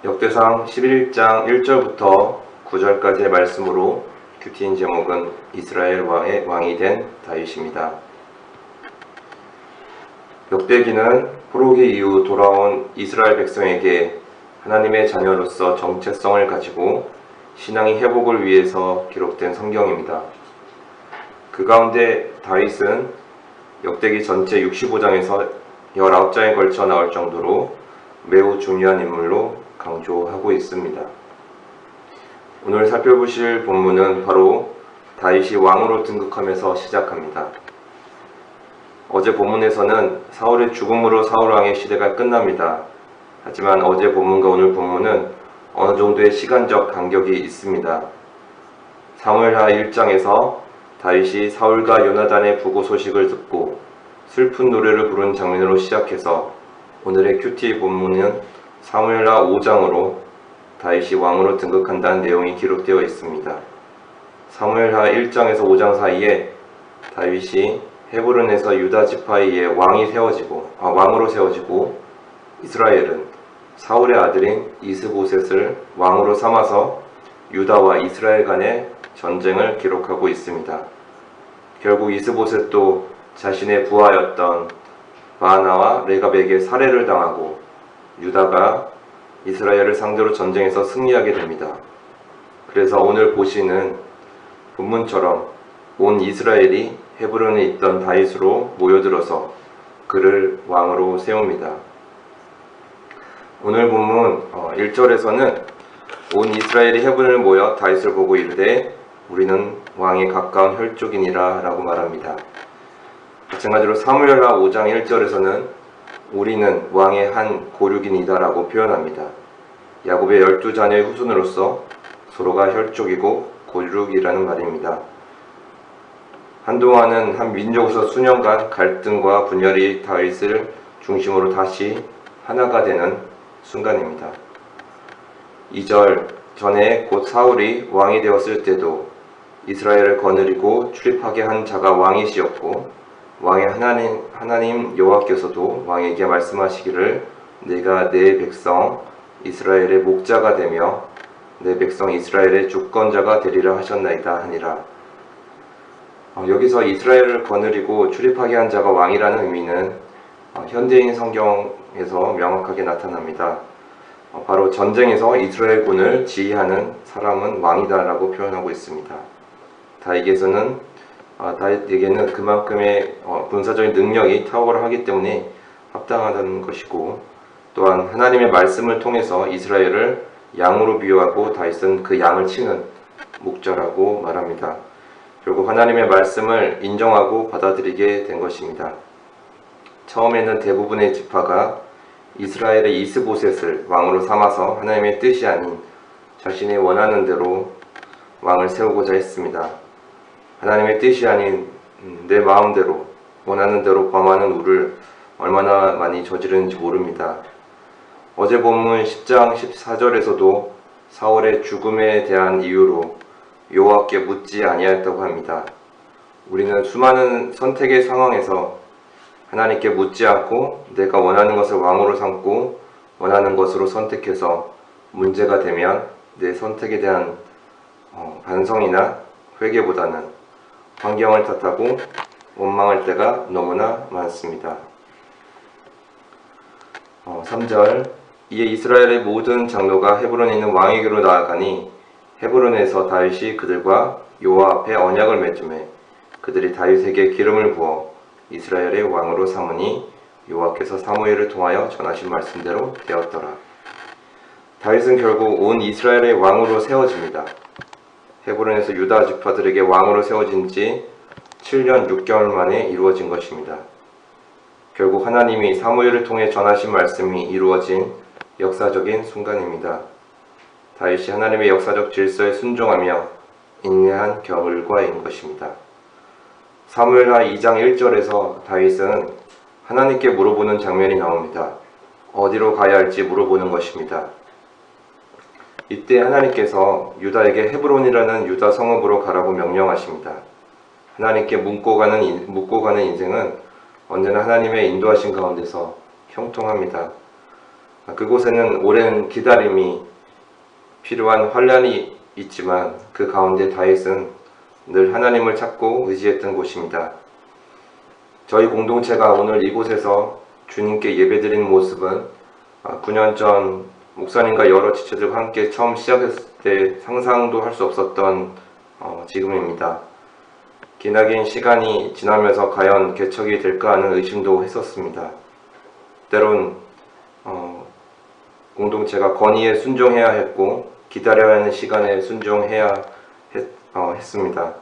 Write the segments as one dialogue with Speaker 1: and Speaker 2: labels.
Speaker 1: 역대상 11장 1절부터 9절까지의 말씀으로 큐티인 제목은 이스라엘 왕의 왕이 된 다윗입니다. 역대기는 포로기 이후 돌아온 이스라엘 백성에게 하나님의 자녀로서 정체성을 가지고 신앙의 회복을 위해서 기록된 성경입니다. 그 가운데 다윗은 역대기 전체 65장에서 19장에 걸쳐 나올 정도로 매우 중요한 인물로 강조하고 있습니다. 오늘 살펴보실 본문은 바로 다윗이 왕으로 등극하면서 시작합니다. 어제 본문에서는 사울의 죽음으로 사울왕의 시대가 끝납니다. 하지만 어제 본문과 오늘 본문은 어느 정도의 시간적 간격이 있습니다. 사무엘하 1장에서 다윗이 사울과 요나단의 부고 소식을 듣고 슬픈 노래를 부른 장면으로 시작해서 오늘의 큐티 본문은 사무엘하 5장으로 다윗이 왕으로 등극한다는 내용이 기록되어 있습니다. 사무엘하 1장에서 5장 사이에 다윗이 헤브론에서 유다 지파에 왕으로 세워지고 이스라엘은 사울의 아들인 이스보셋을 왕으로 삼아서 유다와 이스라엘 간의 전쟁을 기록하고 있습니다. 결국 이스보셋도 자신의 부하였던 바나와 레갑에게 살해를 당하고 유다가 이스라엘을 상대로 전쟁에서 승리하게 됩니다. 그래서 오늘 보시는 본문처럼 온 이스라엘이 헤브론에 있던 다윗으로 모여들어서 그를 왕으로 세웁니다. 오늘 본문 1절에서는 온 이스라엘이 헤브론을 모여 다윗을 보고 이르되 우리는 왕에 가까운 혈족이니라 라고 말합니다. 마찬가지로 사무엘하 5장 1절에서는 우리는 왕의 한 고륙이니다 라고 표현합니다. 야곱의 12자녀의 후손으로서 서로가 혈족이고 고륙이라는 말입니다. 한동안은 한 민족으로서 수년간 갈등과 분열이 다윗을 중심으로 다시 하나가 되는 순간입니다. 2절 전에 곧 사울이 왕이 되었을 때도 이스라엘을 거느리고 출입하게 한 자가 왕이시었고 왕의 하나님 여호와께서도 왕에게 말씀하시기를 내가 내 백성 이스라엘의 목자가 되며 내 백성 이스라엘의 주권자가 되리라 하셨나이다 하니라. 여기서 이스라엘을 거느리고 출입하게 한 자가 왕이라는 의미는 현대인 성경에서 명확하게 나타납니다. 바로 전쟁에서 이스라엘군을 지휘하는 사람은 왕이다 라고 표현하고 있습니다. 다윗에게는 그만큼의 군사적인 능력이 탁월하기 때문에 합당하다는 것이고 또한 하나님의 말씀을 통해서 이스라엘을 양으로 비유하고 다윗은 그 양을 치는 목자라고 말합니다. 결국 하나님의 말씀을 인정하고 받아들이게 된 것입니다. 처음에는 대부분의 지파가 이스라엘의 이스보셋을 왕으로 삼아서 하나님의 뜻이 아닌 자신이 원하는 대로 왕을 세우고자 했습니다. 하나님의 뜻이 아닌 내 마음대로 원하는 대로 범하는 우를 얼마나 많이 저지르는지 모릅니다. 어제 본문 10장 14절에서도 사울의 죽음에 대한 이유로 여호와께 묻지 아니하였다고 합니다. 우리는 수많은 선택의 상황에서 하나님께 묻지 않고 내가 원하는 것을 왕으로 삼고 원하는 것으로 선택해서 문제가 되면 내 선택에 대한 반성이나 회개보다는 환경을 탓하고 원망할 때가 너무나 많습니다. 3절 이에 이스라엘의 모든 장로가 헤브론에 있는 왕에게로 나아가니 헤브론에서 다윗이 그들과 여호와 앞에 언약을 맺음에 그들이 다윗에게 기름을 부어 이스라엘의 왕으로 삼으니 여호와께서 사무엘을 통하여 전하신 말씀대로 되었더라. 다윗은 결국 온 이스라엘의 왕으로 세워집니다. 헤브론에서 유다 지파들에게 왕으로 세워진 지 7년 6개월 만에 이루어진 것입니다. 결국 하나님이 사무엘을 통해 전하신 말씀이 이루어진 역사적인 순간입니다. 다윗이 하나님의 역사적 질서에 순종하며 인내한 결과인 것입니다. 사무엘하 2장 1절에서 다윗은 하나님께 물어보는 장면이 나옵니다. 어디로 가야 할지 물어보는 것입니다. 이때 하나님께서 유다에게 헤브론이라는 유다 성읍으로 가라고 명령하십니다. 하나님께 묻고 가는 인생은 언제나 하나님의 인도하신 가운데서 형통합니다. 그곳에는 오랜 기다림이 필요한 환란이 있지만 그 가운데 다윗은 늘 하나님을 찾고 의지했던 곳입니다. 저희 공동체가 오늘 이곳에서 주님께 예배드리는 모습은 9년 전 목사님과 여러 지체들과 함께 처음 시작했을 때 상상도 할 수 없었던 지금입니다. 기나긴 시간이 지나면서 과연 개척이 될까 하는 의심도 했었습니다. 때론 공동체가 건의에 순종해야 했고 기다려야 하는 시간에 순종해야 했습니다.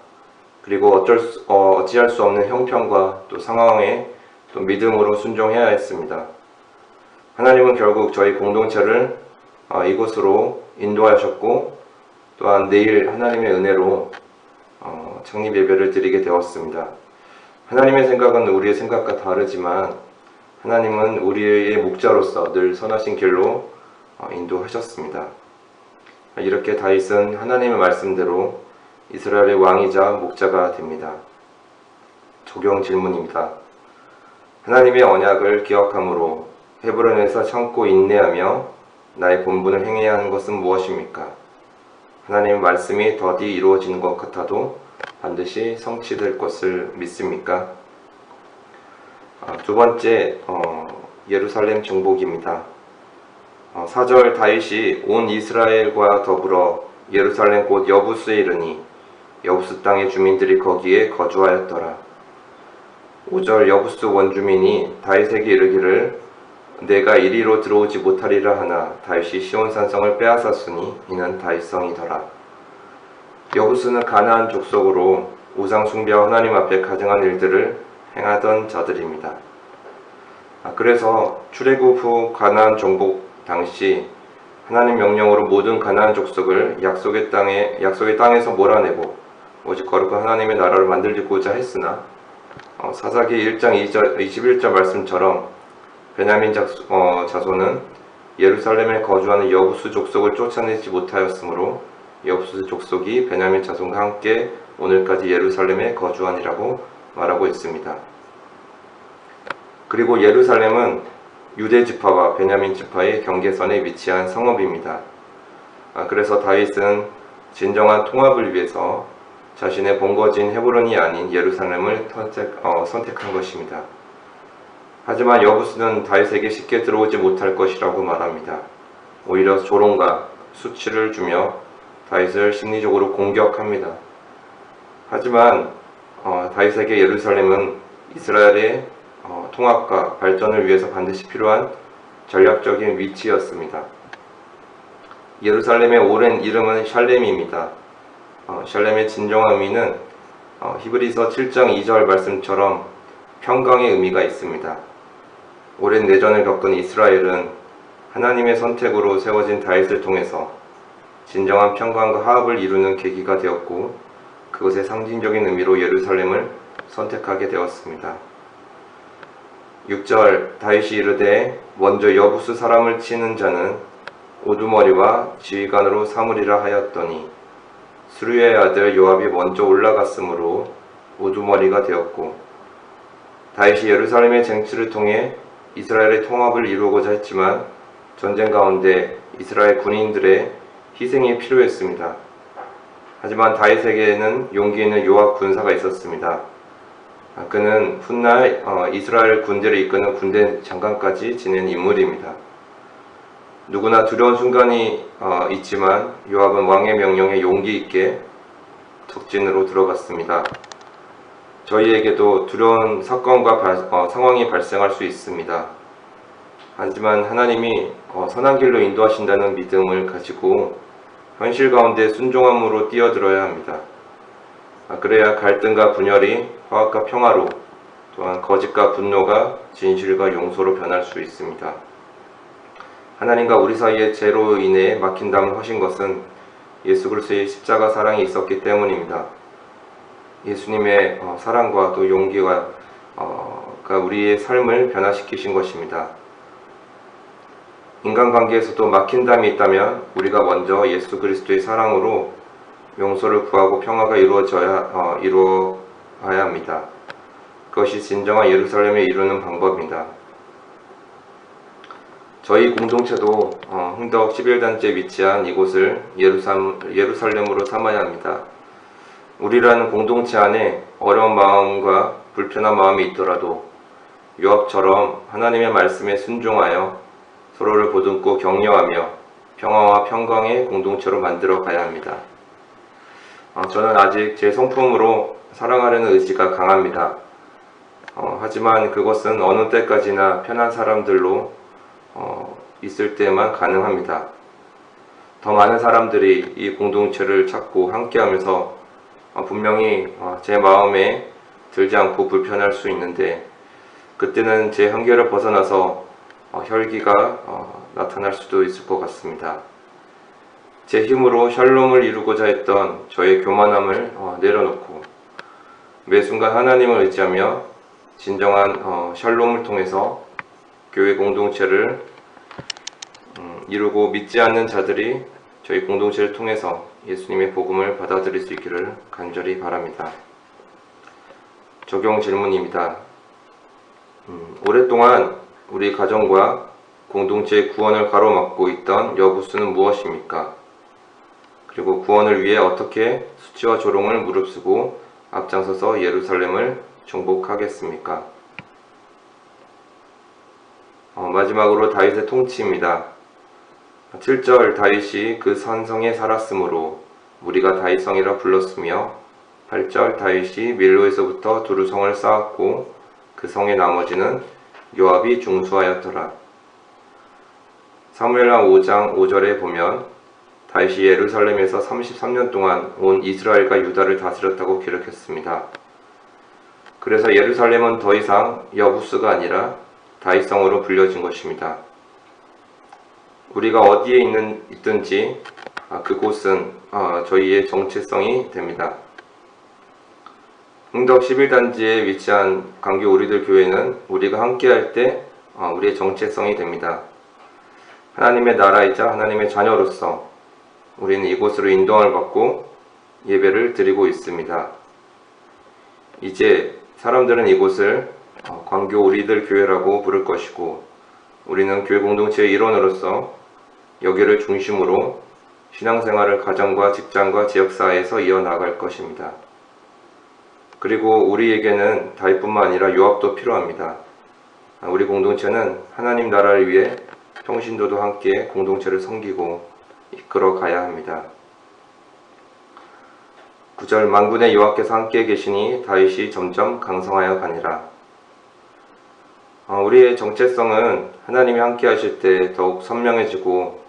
Speaker 1: 그리고 어찌할 수 없는 형편과 또 상황에 또 믿음으로 순종해야 했습니다. 하나님은 결국 저희 공동체를 이곳으로 인도하셨고 또한 내일 하나님의 은혜로 창립 예배를 드리게 되었습니다. 하나님의 생각은 우리의 생각과 다르지만 하나님은 우리의 목자로서 늘 선하신 길로 인도하셨습니다. 이렇게 다윗은 하나님의 말씀대로 이스라엘의 왕이자 목자가 됩니다. 적용 질문입니다. 하나님의 언약을 기억함으로 헤브론에서 참고 인내하며 나의 본분을 행해야 하는 것은 무엇입니까? 하나님의 말씀이 더디 이루어지는 것 같아도 반드시 성취될 것을 믿습니까? 두 번째, 예루살렘 정복입니다. 4절 다윗이 온 이스라엘과 더불어 예루살렘 곧 여부스에 이르니 여부스 땅의 주민들이 거기에 거주하였더라. 5절 여부스 원주민이 다윗에게 이르기를 내가 이리로 들어오지 못하리라 하나 다윗이 시온산성을 빼앗았으니 이는 다윗성이더라. 여부스는 가나안 족속으로 우상 숭배와 하나님 앞에 가증한 일들을 행하던 자들입니다. 그래서 출애굽 후 가나안 정복 당시 하나님 명령으로 모든 가나안 족속을 약속의 땅에서 몰아내고 오직 거룩한 하나님의 나라를 만들고자 했으나 사사기 1장 21절 말씀처럼 베냐민 자손은 예루살렘에 거주하는 여부스 족속을 쫓아내지 못하였으므로 여부스 족속이 베냐민 자손과 함께 오늘까지 예루살렘에 거주하니라고 말하고 있습니다. 그리고 예루살렘은 유대 지파와 베냐민 지파의 경계선에 위치한 성읍입니다. 그래서 다윗은 진정한 통합을 위해서 자신의 본거지인 헤브론이 아닌 예루살렘을 선택한 것입니다. 하지만 여부스는 다윗에게 쉽게 들어오지 못할 것이라고 말합니다. 오히려 조롱과 수치를 주며 다윗을 심리적으로 공격합니다. 하지만 다윗에게 예루살렘은 이스라엘의 통합과 발전을 위해서 반드시 필요한 전략적인 위치였습니다. 예루살렘의 오랜 이름은 샬렘입니다. 샬렘의 진정한 의미는 히브리서 7장 2절 말씀처럼 평강의 의미가 있습니다. 오랜 내전을 겪은 이스라엘은 하나님의 선택으로 세워진 다윗을 통해서 진정한 평강과 화합을 이루는 계기가 되었고 그것의 상징적인 의미로 예루살렘을 선택하게 되었습니다. 6절 다윗이 이르되 먼저 여부스 사람을 치는 자는 우두머리와 지휘관으로 삼으리라 하였더니 수르야의 아들 요압이 먼저 올라갔으므로 우두머리가 되었고 다윗이 예루살렘의 쟁취를 통해 이스라엘의 통합을 이루고자 했지만 전쟁 가운데 이스라엘 군인들의 희생이 필요했습니다. 하지만 다윗에게는 용기 있는 요압 군사가 있었습니다. 그는 훗날 이스라엘 군대를 이끄는 군대 장관까지 지낸 인물입니다. 누구나 두려운 순간이 있지만 요압은 왕의 명령에 용기 있게 적진으로 들어갔습니다. 저희에게도 두려운 사건과 상황이 발생할 수 있습니다. 하지만 하나님이 선한 길로 인도하신다는 믿음을 가지고 현실 가운데 순종함으로 뛰어들어야 합니다. 그래야 갈등과 분열이 화합과 평화로 또한 거짓과 분노가 진실과 용서로 변할 수 있습니다. 하나님과 우리 사이의 죄로 인해 막힌담을 하신 것은 예수 그리스도의 십자가 사랑이 있었기 때문입니다. 예수님의 사랑과 또 용기가 우리의 삶을 변화시키신 것입니다. 인간관계에서도 막힌담이 있다면 우리가 먼저 예수 그리스도의 사랑으로 용서를 구하고 평화가 이루어야 합니다. 그것이 진정한 예루살렘을 이루는 방법입니다. 저희 공동체도 흥덕 11단지에 위치한 이곳을 예루살렘으로 삼아야 합니다. 우리라는 공동체 안에 어려운 마음과 불편한 마음이 있더라도 요압처럼 하나님의 말씀에 순종하여 서로를 보듬고 격려하며 평화와 평강의 공동체로 만들어 가야 합니다. 저는 아직 제 성품으로 사랑하려는 의지가 강합니다. 하지만 그것은 어느 때까지나 편한 사람들로 있을 때만 가능합니다. 더 많은 사람들이 이 공동체를 찾고 함께하면서 분명히 제 마음에 들지 않고 불편할 수 있는데 그때는 제 한계를 벗어나서 혈기가 나타날 수도 있을 것 같습니다. 제 힘으로 샬롬을 이루고자 했던 저의 교만함을 내려놓고 매 순간 하나님을 의지하며 진정한 샬롬을 통해서 교회 공동체를 이루고 믿지 않는 자들이 저희 공동체를 통해서 예수님의 복음을 받아들일 수 있기를 간절히 바랍니다. 적용 질문입니다. 오랫동안 우리 가정과 공동체의 구원을 가로막고 있던 여부수는 무엇입니까? 그리고 구원을 위해 어떻게 수치와 조롱을 무릅쓰고 앞장서서 예루살렘을 정복하겠습니까? 마지막으로 다윗의 통치입니다. 7절 다윗이 그 산성에 살았으므로 우리가 다윗성이라 불렀으며 8절 다윗이 밀로에서부터 두루 성을 쌓았고 그 성의 나머지는 요압이 중수하였더라. 사무엘하 5장 5절에 보면 다윗이 예루살렘에서 33년 동안 온 이스라엘과 유다를 다스렸다고 기록했습니다. 그래서 예루살렘은 더 이상 여부스가 아니라 다윗성으로 불려진 것입니다. 우리가 어디에 있든지 그곳은 저희의 정체성이 됩니다. 흥덕 11단지에 위치한 강교 우리들 교회는 우리가 함께할 때 우리의 정체성이 됩니다. 하나님의 나라이자 하나님의 자녀로서 우리는 이곳으로 인도함을 받고 예배를 드리고 있습니다. 이제 사람들은 이곳을 광교 우리들 교회라고 부를 것이고 우리는 교회 공동체의 일원으로서 여기를 중심으로 신앙생활을 가정과 직장과 지역사회에서 이어나갈 것입니다. 그리고 우리에게는 다윗뿐만 아니라 요압도 필요합니다. 우리 공동체는 하나님 나라를 위해 평신도도 함께 공동체를 섬기고 이끌어 가야 합니다. 9절 만군의 여호와께서 함께 계시니 다윗이 점점 강성하여 가니라. 우리의 정체성은 하나님이 함께 하실 때 더욱 선명해지고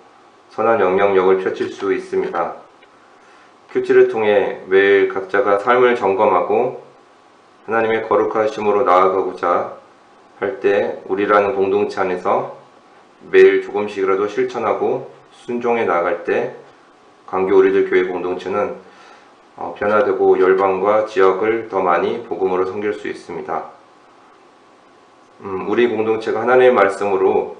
Speaker 1: 선한 영향력을 펼칠 수 있습니다. 큐티를 통해 매일 각자가 삶을 점검하고 하나님의 거룩하심으로 나아가고자 할 때 우리라는 공동체 안에서 매일 조금씩이라도 실천하고 순종해 나갈 때 광교 우리들 교회 공동체는 변화되고 열방과 지역을 더 많이 복음으로 섬길 수 있습니다. 우리 공동체가 하나님의 말씀으로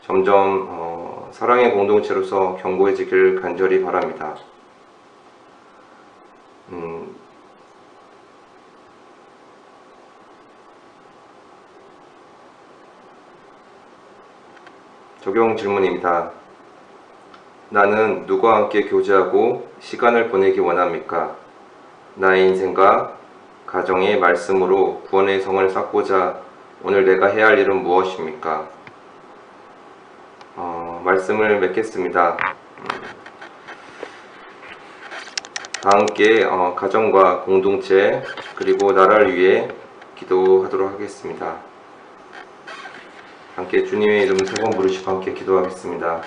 Speaker 1: 점점 사랑의 공동체로서 견고해지길 간절히 바랍니다. 적용 질문입니다. 나는 누구와 함께 교제하고 시간을 보내기 원합니까? 나의 인생과 가정의 말씀으로 구원의 성을 쌓고자 오늘 내가 해야 할 일은 무엇입니까? 말씀을 맺겠습니다. 다 함께 가정과 공동체 그리고 나라를 위해 기도하도록 하겠습니다. 함께 주님의 이름 3번 부르시고 함께 기도하겠습니다.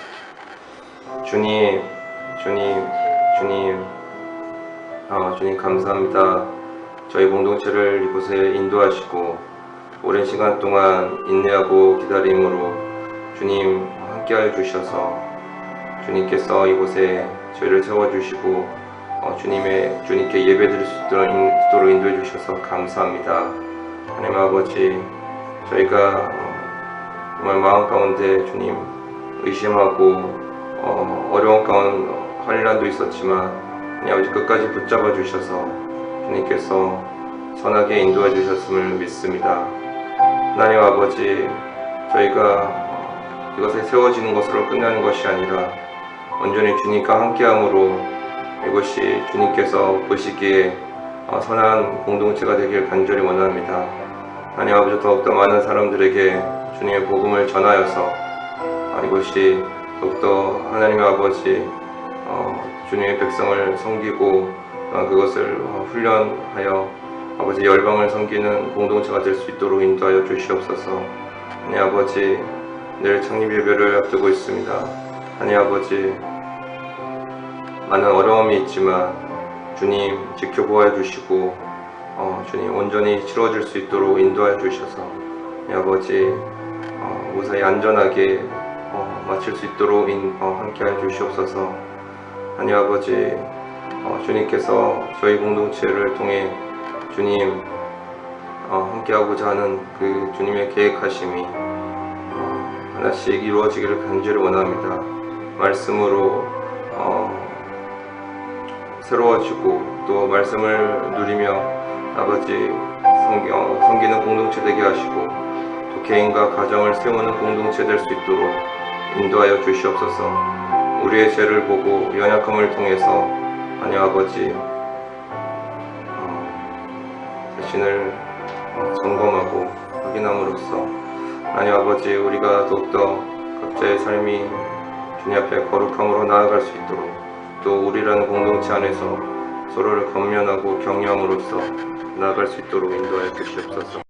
Speaker 1: 주님 감사합니다. 저희 공동체를 이곳에 인도하시고 오랜 시간 동안 인내하고 기다림으로 주님 함께하여 주셔서 주님께서 이곳에 저희를 세워주시고 주님께 예배드릴 수 있도록 인도해 주셔서 감사합니다. 하나님 아버지, 저희가 정말 마음 가운데 주님 의심하고 어려운 가운데 환난도 있었지만 하나님 아버지 끝까지 붙잡아 주셔서 주님께서 선하게 인도해 주셨음을 믿습니다. 하나님 아버지, 저희가 이것에 세워지는 것으로 끝나는 것이 아니라 온전히 주님과 함께함으로 이것이 주님께서 보시기에 선한 공동체가 되길 간절히 원합니다. 하나님 아버지, 더욱더 많은 사람들에게 주님의 복음을 전하여서 이것이 더욱더 하나님의 아버지 주님의 백성을 섬기고 그것을 훈련하여 아버지 열방을 섬기는 공동체가 될 수 있도록 인도하여 주시옵소서. 하나님 아버지, 내일 창립 예배를 앞두고 있습니다. 하나님 아버지, 많은 어려움이 있지만 주님 지켜보아 주시고 주님 온전히 치러질 수 있도록 인도하여 주셔서 하나님 아버지 무사히 안전하게 마칠 수 있도록 함께하여 주시옵소서. 하나님 아버지, 주님께서 저희 공동체를 통해 주님 함께하고자 하는 그 주님의 계획하심이 하나씩 이루어지기를 간절히 원합니다. 말씀으로 새로워지고 또 말씀을 누리며 아버지 섬기는 공동체 되게 하시고 또 개인과 가정을 세우는 공동체 될 수 있도록 인도하여 주시옵소서. 우리의 죄를 보고 연약함을 통해서 하나님 아버지 자신을 점검하고 확인함으로써 하나님 아버지, 우리가 더욱더 각자의 삶이 주님 앞에 거룩함으로 나아갈 수 있도록 또 우리라는 공동체 안에서 서로를 권면하고 격려함으로써 나아갈 수 있도록 인도하여 주시옵소서.